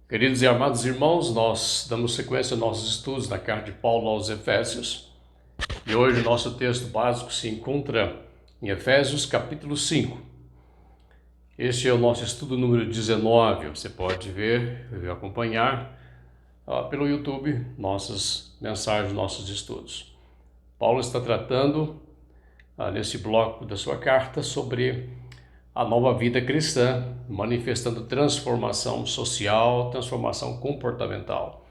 Queridos e amados irmãos, nós damos sequência aos nossos estudos na carta de Paulo aos Efésios. E hoje o nosso texto básico se encontra em Efésios capítulo 5. Este é o nosso estudo número 19. Você pode ver e acompanhar pelo YouTube nossas mensagens, nossos estudos. Paulo está tratando nesse bloco da sua carta sobre a nova vida cristã, manifestando transformação social, transformação comportamental.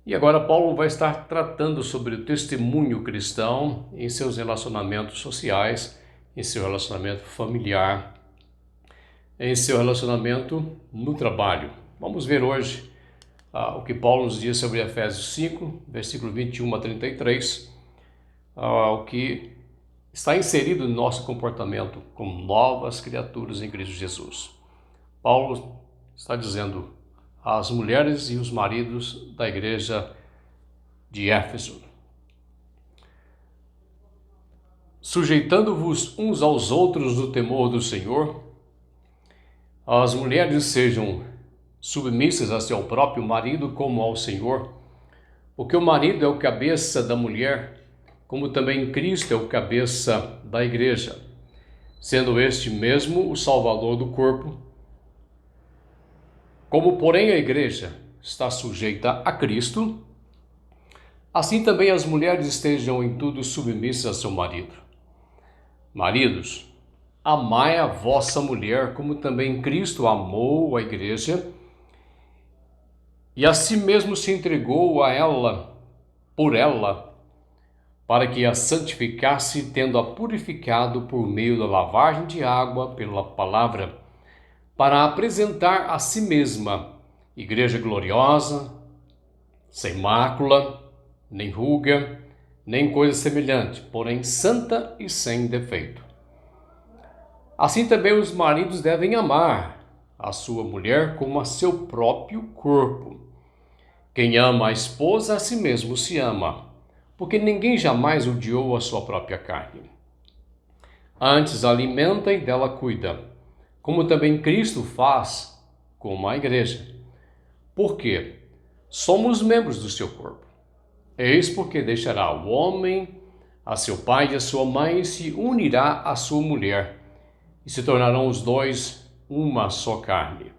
E agora Paulo vai estar tratando sobre o testemunho cristão em seus relacionamentos sociais, em seu relacionamento familiar, em seu relacionamento no trabalho. Vamos ver hoje o que Paulo nos diz sobre Efésios 5, versículo 21 a 33, o que está inserido no nosso comportamento como novas criaturas em Cristo Jesus. Paulo está dizendo às mulheres e os maridos da igreja de Éfeso: sujeitando-vos uns aos outros no temor do Senhor, as mulheres sejam submissas a seu próprio marido como ao Senhor, porque o marido é o cabeça da mulher, como também Cristo é o cabeça da igreja, sendo este mesmo o Salvador do corpo. Como, porém, a igreja está sujeita a Cristo, assim também as mulheres estejam em tudo submissas a seu marido. Maridos, amai a vossa mulher, como também Cristo amou a igreja e a si mesmo se entregou a ela, por ela, para que a santificasse, tendo-a purificado por meio da lavagem de água pela palavra, para apresentar a si mesma igreja gloriosa, sem mácula, nem ruga, nem coisa semelhante, porém santa e sem defeito. Assim também os maridos devem amar a sua mulher como a seu próprio corpo. Quem ama a esposa, a si mesmo se ama, porque ninguém jamais odiou a sua própria carne. Antes alimenta e dela cuida, como também Cristo faz com a igreja. Porque somos membros do seu corpo. Eis porque deixará o homem a seu pai e a sua mãe e se unirá à sua mulher, e se tornarão os dois uma só carne.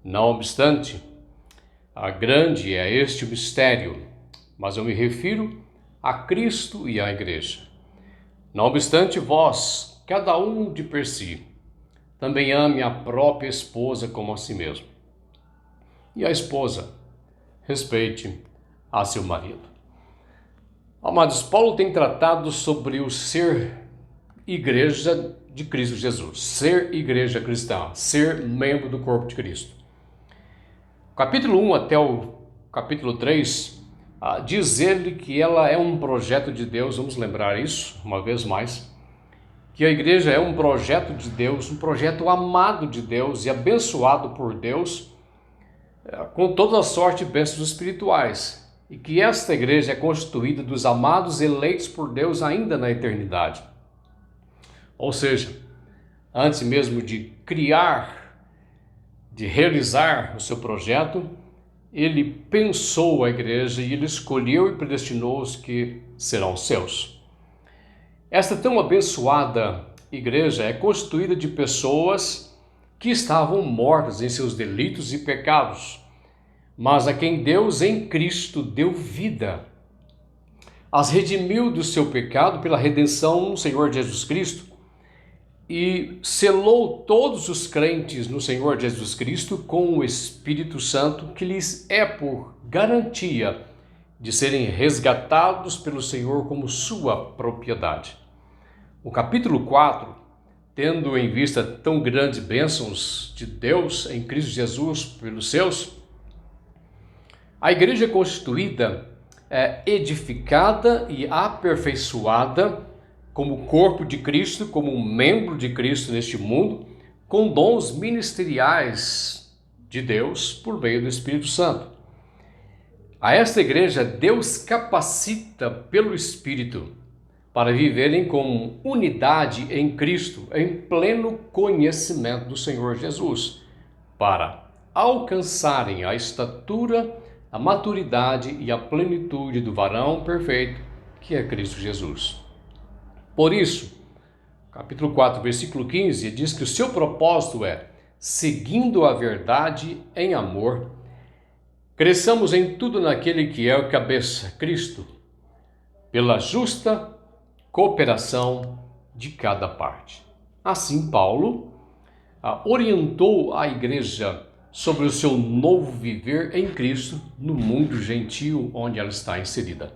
Não obstante, grande é este mistério, mas eu me refiro a Cristo e à igreja. Não obstante, vós, cada um de per si, também ame a própria esposa como a si mesmo. E a esposa respeite a seu marido. Amados, Paulo tem tratado sobre o ser igreja de Cristo Jesus, ser igreja cristã, ser membro do corpo de Cristo. Capítulo 1 até o capítulo 3, diz ele que ela é um projeto de Deus. Vamos lembrar isso uma vez mais, que a igreja é um projeto de Deus, um projeto amado de Deus e abençoado por Deus, com toda a sorte de bênçãos espirituais, e que esta igreja é constituída dos amados eleitos por Deus ainda na eternidade. Ou seja, antes mesmo de criar, de realizar o seu projeto, ele pensou a igreja e ele escolheu e predestinou os que serão seus. Esta tão abençoada igreja é constituída de pessoas que estavam mortas em seus delitos e pecados, mas a quem Deus em Cristo deu vida. As redimiu do seu pecado pela redenção no Senhor Jesus Cristo e selou todos os crentes no Senhor Jesus Cristo com o Espírito Santo, que lhes é por garantia de serem resgatados pelo Senhor como sua propriedade. O capítulo 4, tendo em vista tão grandes bênçãos de Deus em Cristo Jesus pelos seus, a igreja constituída é edificada e aperfeiçoada como corpo de Cristo, como um membro de Cristo neste mundo, com dons ministeriais de Deus por meio do Espírito Santo. A esta igreja, Deus capacita pelo Espírito para viverem com unidade em Cristo, em pleno conhecimento do Senhor Jesus, para alcançarem a estatura, a maturidade e a plenitude do varão perfeito, que é Cristo Jesus. Por isso, capítulo 4, versículo 15, diz que o seu propósito é, seguindo a verdade em amor, cresçamos em tudo naquele que é o cabeça, Cristo, pela justa cooperação de cada parte. Assim, Paulo orientou a igreja sobre o seu novo viver em Cristo no mundo gentil onde ela está inserida.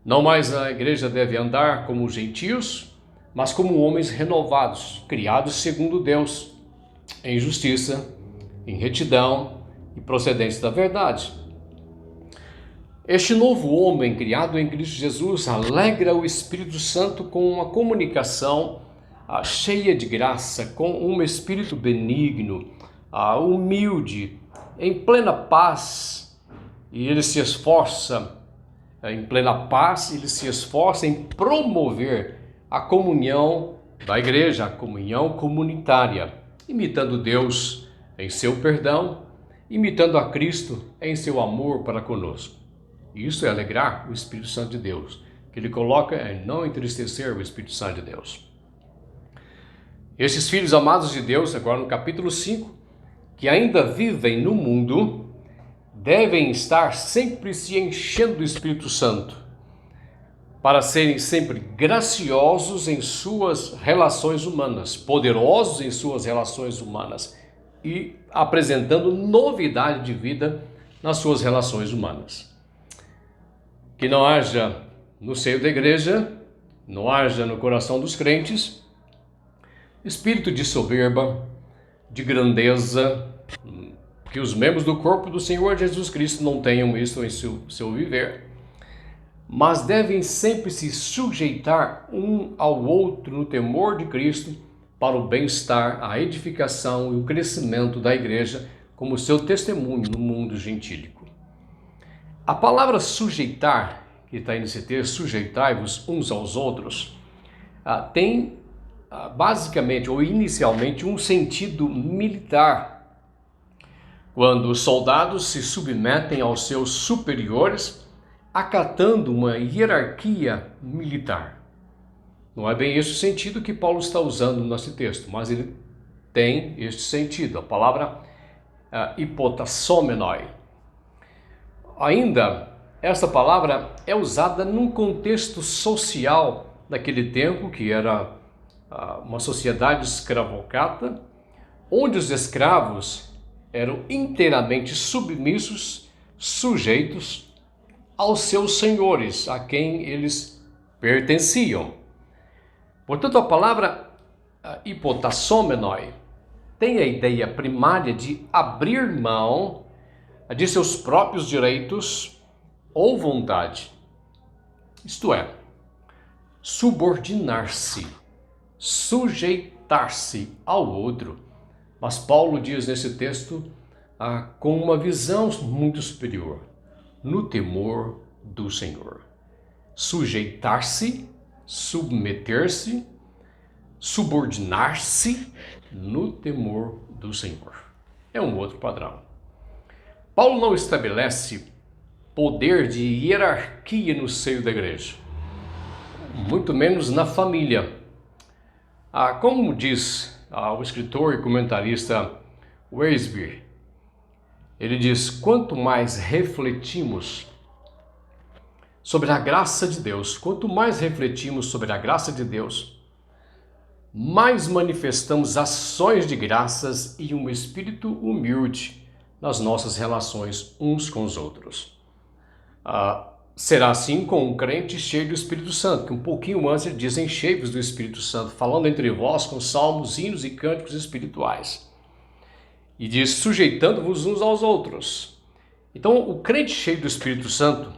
Não mais a igreja deve andar como gentios, mas como homens renovados, criados segundo Deus, em justiça, em retidão e procedência da verdade. Este novo homem criado em Cristo Jesus alegra o Espírito Santo com uma comunicação cheia de graça, com um espírito benigno, humilde, em plena paz, e ele se esforça em promover a comunhão da igreja, a comunhão comunitária, imitando Deus em seu perdão, imitando a Cristo em seu amor para conosco. Isso é alegrar o Espírito Santo de Deus, que ele coloca em não entristecer o Espírito Santo de Deus. Esses filhos amados de Deus, agora no capítulo 5, que ainda vivem no mundo, devem estar sempre se enchendo do Espírito Santo, para serem sempre graciosos em suas relações humanas, poderosos em suas relações humanas e apresentando novidade de vida nas suas relações humanas. Que não haja no seio da igreja, não haja no coração dos crentes, espírito de soberba, de grandeza, que os membros do corpo do Senhor Jesus Cristo não tenham isso em seu viver, mas devem sempre se sujeitar um ao outro no temor de Cristo para o bem-estar, a edificação e o crescimento da igreja como seu testemunho no mundo gentílico. A palavra sujeitar, que está nesse texto, sujeitai-vos uns aos outros, tem basicamente ou inicialmente um sentido militar. Quando os soldados se submetem aos seus superiores, acatando uma hierarquia militar. Não é bem esse o sentido que Paulo está usando nesse texto, mas ele tem este sentido, a palavra hipotassomenoi. Ainda, essa palavra é usada num contexto social daquele tempo, que era uma sociedade escravocrata, onde os escravos eram inteiramente submissos, sujeitos aos seus senhores, a quem eles pertenciam. Portanto, a palavra hipotassomenoi tem a ideia primária de abrir mão de seus próprios direitos ou vontade, isto é, subordinar-se, sujeitar-se ao outro. Mas Paulo diz nesse texto com uma visão muito superior, no temor do Senhor. Sujeitar-se, submeter-se, subordinar-se no temor do Senhor. É um outro padrão. Paulo não estabelece poder de hierarquia no seio da igreja, muito menos na família. Como diz o escritor e comentarista Weisby, ele diz: quanto mais refletimos sobre a graça de Deus, mais manifestamos ações de graças e um espírito humilde nas nossas relações uns com os outros. Será assim com um crente cheio do Espírito Santo, que um pouquinho antes ele diz: enchei-vos do Espírito Santo, falando entre vós com salmos, hinos e cânticos espirituais. E diz: sujeitando-vos uns aos outros. Então, o crente cheio do Espírito Santo,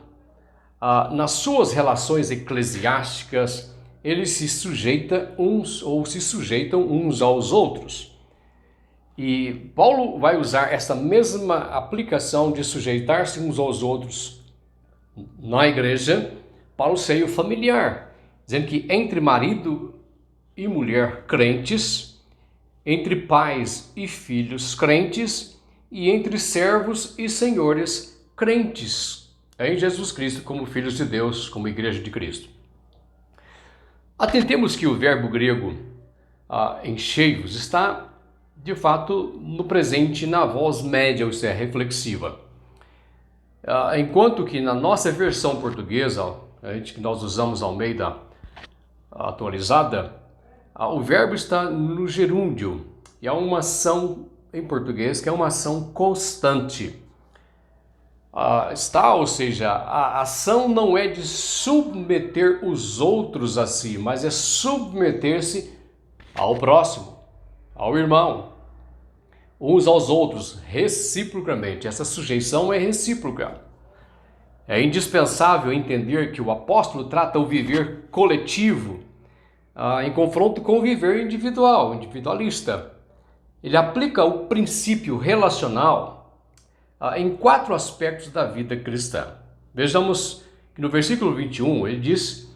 nas suas relações eclesiásticas, ele se sujeitam uns aos outros. E Paulo vai usar essa mesma aplicação de sujeitar-se uns aos outros na igreja para o seio familiar, dizendo que entre marido e mulher crentes, entre pais e filhos crentes e entre servos e senhores crentes em Jesus Cristo como filhos de Deus, como igreja de Cristo. Atentemos que o verbo grego enchei-vos está, de fato, no presente na voz média, ou seja, reflexiva. Enquanto que na nossa versão portuguesa, que nós usamos Almeida atualizada, o verbo está no gerúndio, e é uma ação em português que é uma ação constante. Ou seja, a ação não é de submeter os outros a si, mas é submeter-se ao próximo, ao irmão, uns aos outros, reciprocamente. Essa sujeição é recíproca. É indispensável entender que o apóstolo trata o viver coletivo em confronto com o viver individual, individualista. Ele aplica o princípio relacional em 4 aspectos da vida cristã. Vejamos que no versículo 21 ele diz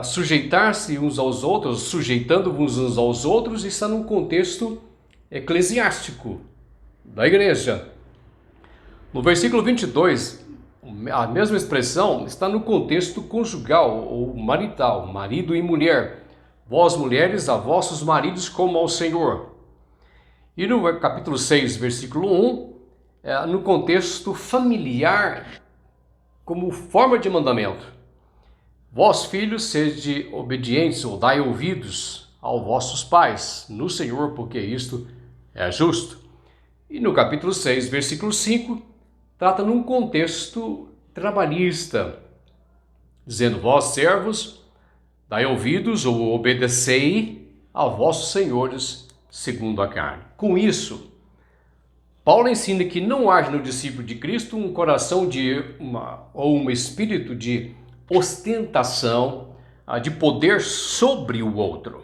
sujeitar-se uns aos outros, sujeitando-vos uns aos outros, está num contexto eclesiástico da igreja. No versículo 22, a mesma expressão está no contexto conjugal ou marital, marido e mulher. Vós, mulheres, a vossos maridos como ao Senhor. E no capítulo 6, versículo 1, no contexto familiar, como forma de mandamento. Vós, filhos, sede obedientes ou dai ouvidos aos vossos pais no Senhor, porque isto é justo. E no capítulo 6, versículo 5, trata num contexto trabalhista, dizendo, vós, servos, dai ouvidos ou obedecei a vossos senhores segundo a carne. Com isso, Paulo ensina que não haja no discípulo de Cristo um coração um espírito de ostentação, de poder sobre o outro.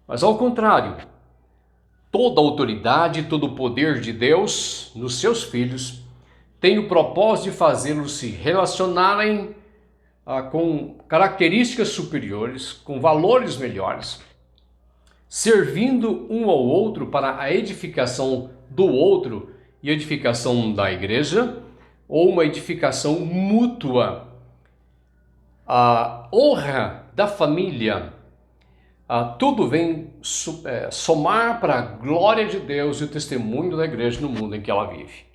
Mas ao contrário, toda a autoridade, todo o poder de Deus nos seus filhos tem o propósito de fazê-los se relacionarem com características superiores, com valores melhores, servindo um ao outro para a edificação do outro e edificação da igreja, ou uma edificação mútua. A honra da família, tudo vem somar para a glória de Deus e o testemunho da igreja no mundo em que ela vive.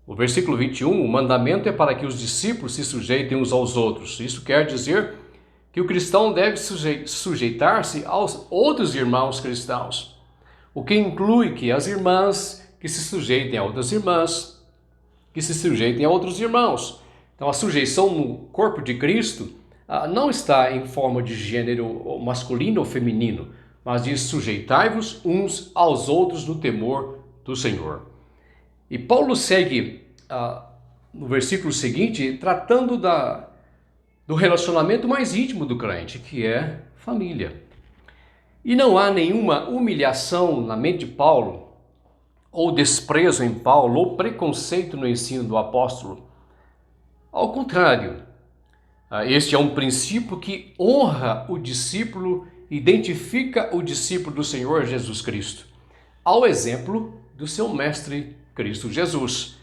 No versículo 21, o mandamento é para que os discípulos se sujeitem uns aos outros. Isso quer dizer que o cristão deve sujeitar-se aos outros irmãos cristãos, o que inclui que as irmãs que se sujeitem a outras irmãs, que se sujeitem a outros irmãos. Então a sujeição no corpo de Cristo não está em forma de gênero masculino ou feminino, mas diz sujeitai-vos uns aos outros no temor do Senhor. E Paulo segue no versículo seguinte tratando do relacionamento mais íntimo do crente, que é família. E não há nenhuma humilhação na mente de Paulo, ou desprezo em Paulo, ou preconceito no ensino do apóstolo. Ao contrário, este é um princípio que honra o discípulo, identifica o discípulo do Senhor Jesus Cristo, ao exemplo do seu mestre Cristo Jesus.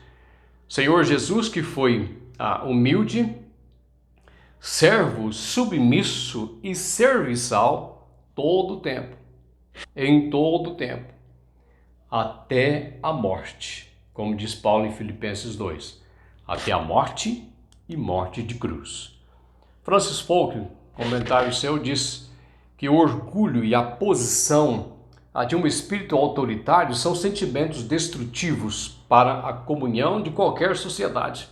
Senhor Jesus que foi humilde, servo, submisso e serviçal todo o tempo, em todo o tempo, até a morte, como diz Paulo em Filipenses 2, até a morte e morte de cruz. Francis Polk, comentário seu, diz que o orgulho e a posição de um espírito autoritário são sentimentos destrutivos para a comunhão de qualquer sociedade.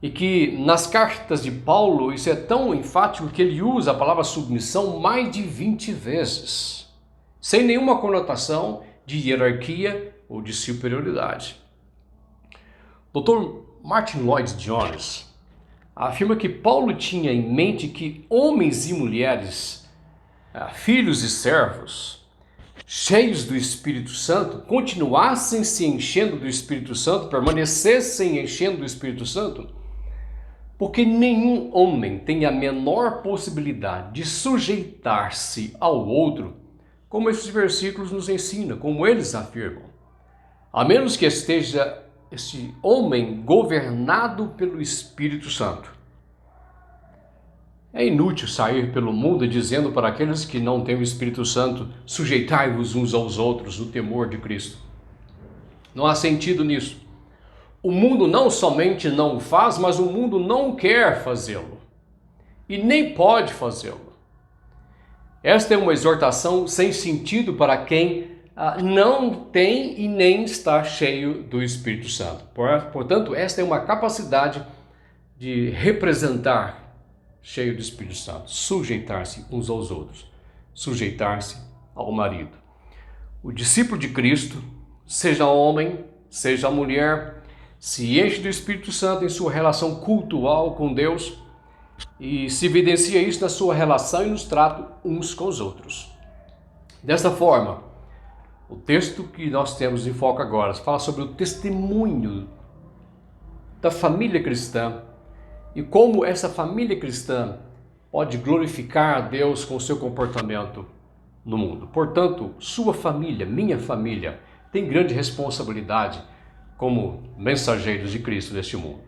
E que nas cartas de Paulo isso é tão enfático que ele usa a palavra submissão mais de 20 vezes, sem nenhuma conotação de hierarquia ou de superioridade. Dr. Martin Lloyd-Jones afirma que Paulo tinha em mente que homens e mulheres, filhos e servos, cheios do Espírito Santo, continuassem se enchendo do Espírito Santo, permanecessem enchendo do Espírito Santo, porque nenhum homem tem a menor possibilidade de sujeitar-se ao outro, como esses versículos nos ensinam, como eles afirmam. a menos que esteja esse homem governado pelo Espírito Santo. É inútil sair pelo mundo dizendo para aqueles que não têm o Espírito Santo: sujeitai-vos uns aos outros no temor de Cristo. Não há sentido nisso. O mundo não somente não o faz, mas o mundo não quer fazê-lo. E nem pode fazê-lo. Esta é uma exortação sem sentido para quem não tem e nem está cheio do Espírito Santo. Portanto, esta é uma capacidade de representar cheio do Espírito Santo, sujeitar-se uns aos outros, sujeitar-se ao marido. O discípulo de Cristo, seja homem, seja mulher, se enche do Espírito Santo em sua relação cultual com Deus e se evidencia isso na sua relação e nos tratos uns com os outros. Desta forma, o texto que nós temos em foco agora fala sobre o testemunho da família cristã e como essa família cristã pode glorificar a Deus com o seu comportamento no mundo. Portanto, sua família, minha família, tem grande responsabilidade como mensageiros de Cristo neste mundo.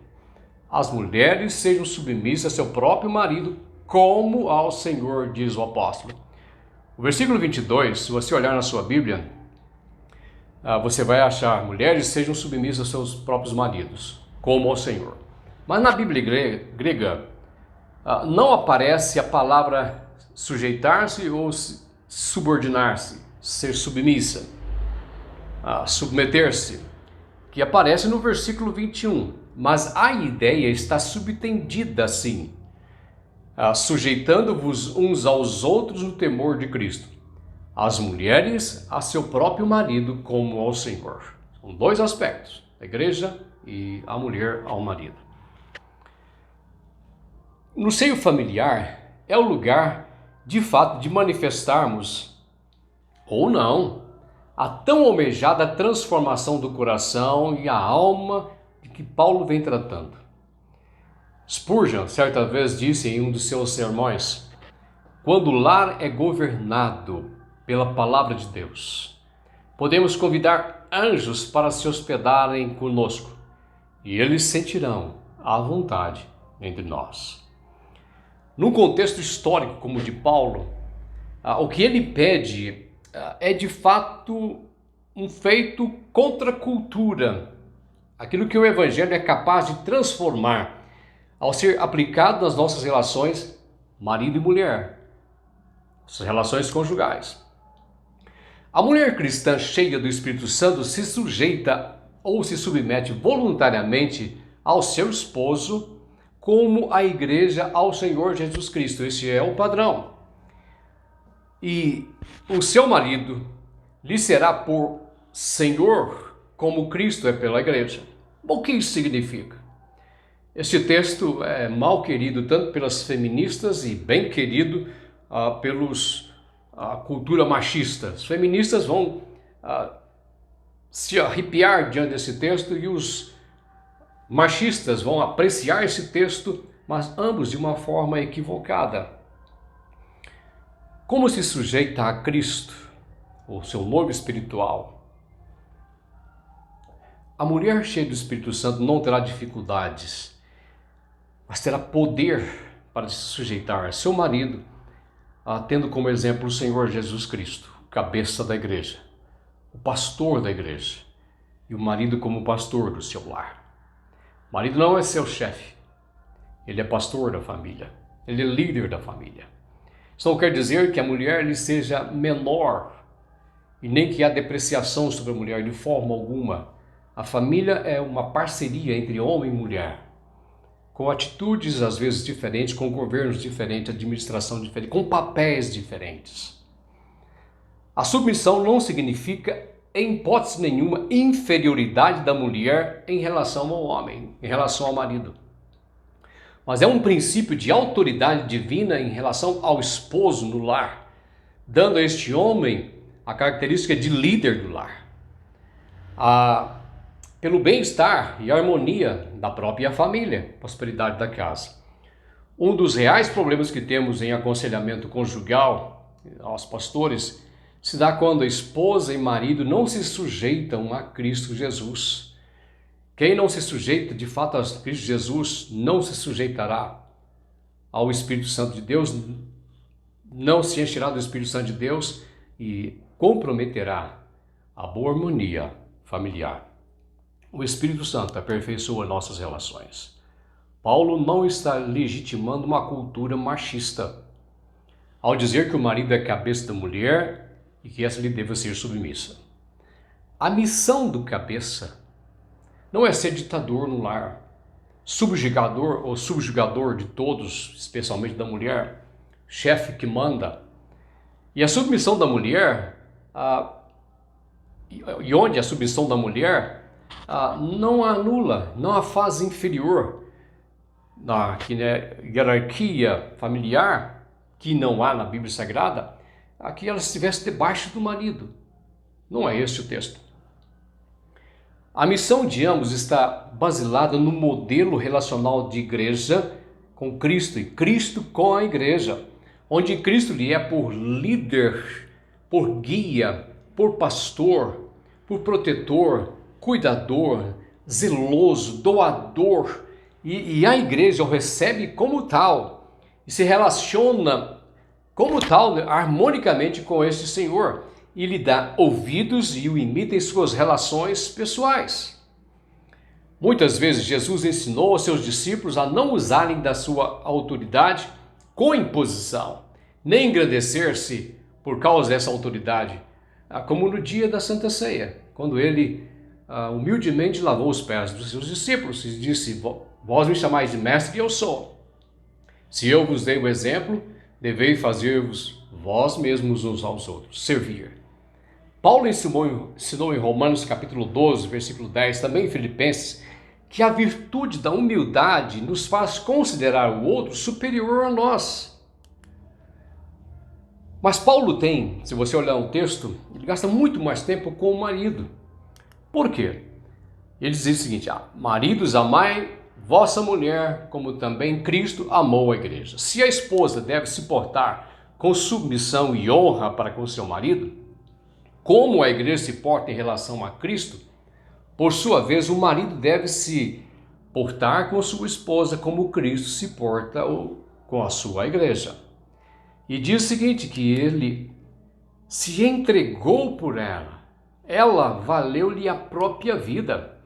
As mulheres sejam submissas a seu próprio marido, como ao Senhor, diz o apóstolo. O versículo 22, se você olhar na sua Bíblia, você vai achar: mulheres sejam submissas aos seus próprios maridos, como ao Senhor. Mas na Bíblia grega não aparece a palavra sujeitar-se ou subordinar-se, ser submissa, submeter-se, que aparece no versículo 21. Mas a ideia está subtendida assim: sujeitando-vos uns aos outros no temor de Cristo, as mulheres a seu próprio marido como ao Senhor. São dois aspectos, a igreja e a mulher ao marido. No seio familiar é o lugar, de fato, de manifestarmos, ou não, a tão almejada transformação do coração e a alma de que Paulo vem tratando. Spurgeon, certa vez, disse em um dos seus sermões: quando o lar é governado pela palavra de Deus, podemos convidar anjos para se hospedarem conosco, e eles sentirão à vontade entre nós. Num contexto histórico como o de Paulo, o que ele pede é de fato um feito contra a cultura, aquilo que o Evangelho é capaz de transformar ao ser aplicado nas nossas relações marido e mulher, nossas relações conjugais. A mulher cristã cheia do Espírito Santo se sujeita ou se submete voluntariamente ao seu esposo, como a igreja ao Senhor Jesus Cristo. Esse é o padrão. E o seu marido lhe será por Senhor, como Cristo é pela igreja. O que isso significa? Este texto é mal querido tanto pelas feministas e bem querido pelos cultura machista. As feministas vão se arrepiar diante desse texto e os machistas vão apreciar esse texto, mas ambos de uma forma equivocada. Como se sujeita a Cristo, o seu noivo espiritual? A mulher cheia do Espírito Santo não terá dificuldades, mas terá poder para se sujeitar a seu marido, tendo como exemplo o Senhor Jesus Cristo, cabeça da igreja, o pastor da igreja, e o marido como pastor do seu lar. O marido não é seu chefe, ele é pastor da família, ele é líder da família. Isso não quer dizer que a mulher lhe seja menor e nem que há depreciação sobre a mulher de forma alguma. A família é uma parceria entre homem e mulher, com atitudes às vezes diferentes, com governos diferentes, administração diferente, com papéis diferentes. A submissão não significa, em hipótese nenhuma, inferioridade da mulher em relação ao homem, em relação ao marido. Mas é um princípio de autoridade divina em relação ao esposo no lar, dando a este homem a característica de líder do lar. Pelo bem-estar e harmonia da própria família, prosperidade da casa. Um dos reais problemas que temos em aconselhamento conjugal aos pastores se dá quando a esposa e marido não se sujeitam a Cristo Jesus. Quem não se sujeita de fato a Cristo Jesus não se sujeitará ao Espírito Santo de Deus, não se encherá do Espírito Santo de Deus e comprometerá a boa harmonia familiar. O Espírito Santo aperfeiçoa nossas relações. Paulo não está legitimando uma cultura machista ao dizer que o marido é cabeça da mulher e que essa lhe deve ser submissa. A missão do cabeça não é ser ditador no lar, subjugador ou subjugador de todos, especialmente da mulher, chefe que manda. E a submissão da mulher, e onde a submissão da mulher não a anula, não a faz inferior na hierarquia familiar, que não há na Bíblia Sagrada, a que ela estivesse debaixo do marido. Não é este o texto. A missão de ambos está basilada no modelo relacional de igreja com Cristo e Cristo com a igreja, onde Cristo lhe é por líder, por guia, por pastor, por protetor, cuidador, zeloso, doador, e a igreja o recebe como tal e se relaciona como tal harmonicamente com este Senhor e lhe dá ouvidos e o imita em suas relações pessoais. Muitas vezes Jesus ensinou aos seus discípulos a não usarem da sua autoridade com imposição, nem engrandecer-se por causa dessa autoridade, como no dia da Santa Ceia, quando ele humildemente lavou os pés dos seus discípulos e disse: vós me chamais de mestre e eu sou. Se eu vos dei o exemplo, deveis fazer-vos vós mesmos uns aos outros, servir. Paulo ensinou em Romanos capítulo 12, versículo 10, também em Filipenses, que a virtude da humildade nos faz considerar o outro superior a nós. Mas Paulo tem, se você olhar o texto, ele gasta muito mais tempo com o marido. Por quê? Ele diz o seguinte: maridos, amai vossa mulher, como também Cristo amou a igreja. Se a esposa deve se portar com submissão e honra para com seu marido, como a igreja se porta em relação a Cristo, por sua vez, o marido deve se portar com sua esposa como Cristo se porta com a sua igreja. E diz o seguinte, que ele se entregou por ela valeu-lhe a própria vida.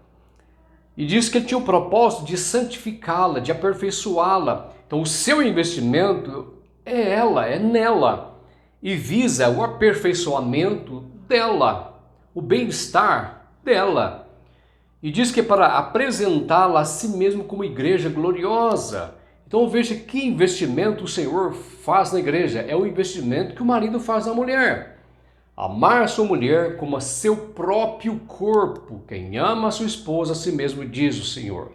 E diz que ele tinha o propósito de santificá-la, de aperfeiçoá-la. Então o seu investimento é ela, é nela, e visa o aperfeiçoamento dela, o bem-estar dela. E diz que é para apresentá-la a si mesmo como igreja gloriosa. Então veja que investimento o Senhor faz na igreja. É o investimento que o marido faz na mulher. Amar a sua mulher como a seu próprio corpo. Quem ama a sua esposa a si mesmo, diz o Senhor.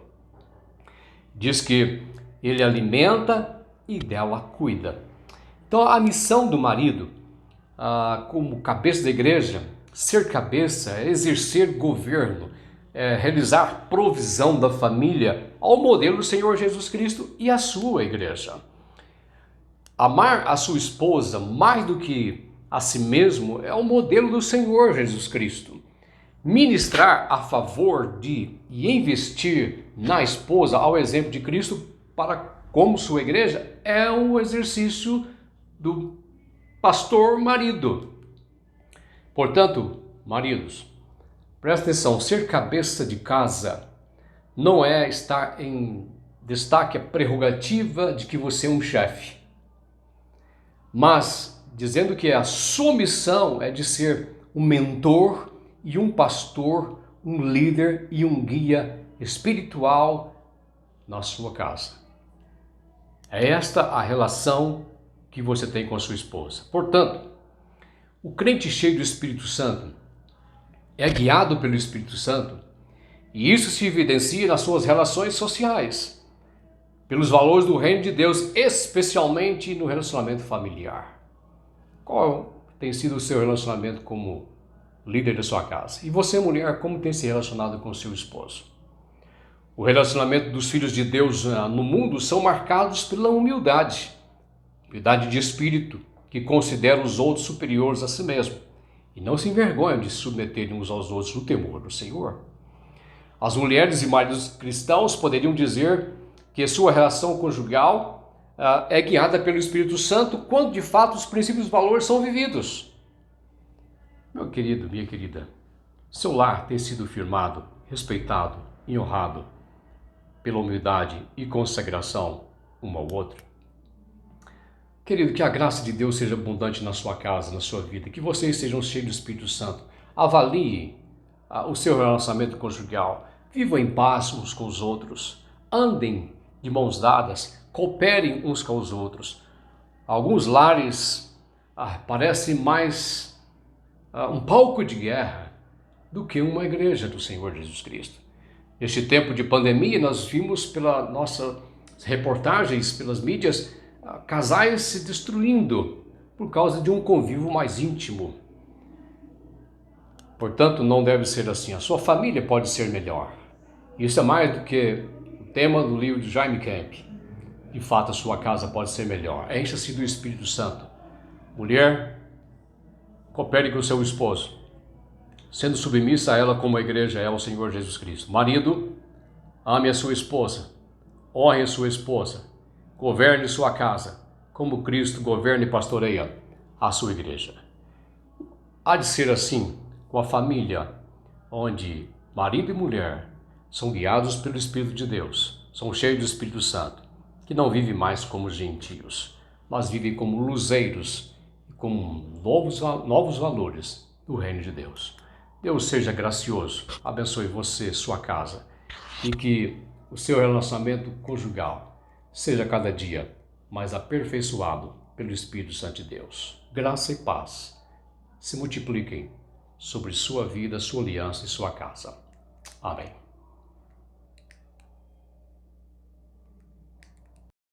Diz que ele alimenta e dela cuida. Então a missão do marido, como cabeça da igreja, ser cabeça é exercer governo, é realizar provisão da família ao modelo do Senhor Jesus Cristo e a sua igreja. Amar a sua esposa mais do que a si mesmo é o modelo do Senhor Jesus Cristo. Ministrar a favor de e investir na esposa ao exemplo de Cristo para como sua igreja é um exercício do pastor marido. Portanto, maridos, presta atenção, ser cabeça de casa não é estar em destaque a prerrogativa de que você é um chefe, mas dizendo que a sua missão é de ser um mentor e um pastor, um líder e um guia espiritual na sua casa. É esta a relação que você tem com a sua esposa. Portanto, o crente cheio do Espírito Santo é guiado pelo Espírito Santo e isso se evidencia nas suas relações sociais, pelos valores do reino de Deus, especialmente no relacionamento familiar. Qual tem sido o seu relacionamento como líder da sua casa? E você, mulher, como tem se relacionado com o seu esposo? O relacionamento dos filhos de Deus no mundo são marcados pela humildade de espírito, que considera os outros superiores a si mesmo. e não se envergonham de se submeterem uns aos outros no temor do Senhor. As mulheres e maridos cristãos poderiam dizer que sua relação conjugal é guiada pelo Espírito Santo quando de fato os princípios e valores são vividos. Meu querido, minha querida, seu lar tem sido firmado, respeitado e honrado pela humildade e consagração um ao outro? Querido, que a graça de Deus seja abundante na sua casa, na sua vida, que vocês sejam cheios do Espírito Santo. Avalie o seu relacionamento conjugal, vivam em paz uns com os outros, andem de mãos dadas, cooperem uns com os outros. Alguns lares parecem mais um palco de guerra do que uma igreja do Senhor Jesus Cristo. Neste tempo de pandemia, nós vimos pelas nossas reportagens, pelas mídias, casais se destruindo por causa de um convívio mais íntimo. Portanto, não deve ser assim. A sua família pode ser melhor. Isso é mais do que o tema do livro de Jaime Camp. De fato, a sua casa pode ser melhor. Encha-se do Espírito Santo. Mulher, coopere com o seu esposo, sendo submissa a ela como a igreja é ao Senhor Jesus Cristo. Marido, ame a sua esposa, honre a sua esposa, governe sua casa, como Cristo governa e pastoreia a sua igreja. Há de ser assim com a família, onde marido e mulher são guiados pelo Espírito de Deus, são cheios do Espírito Santo, que não vivem mais como gentios, mas vivem como luzeiros, como novos valores do reino de Deus. Deus seja gracioso, abençoe você, sua casa, e que o seu relacionamento conjugal seja cada dia mais aperfeiçoado pelo Espírito Santo de Deus. Graça e paz se multipliquem sobre sua vida, sua aliança e sua casa. Amém.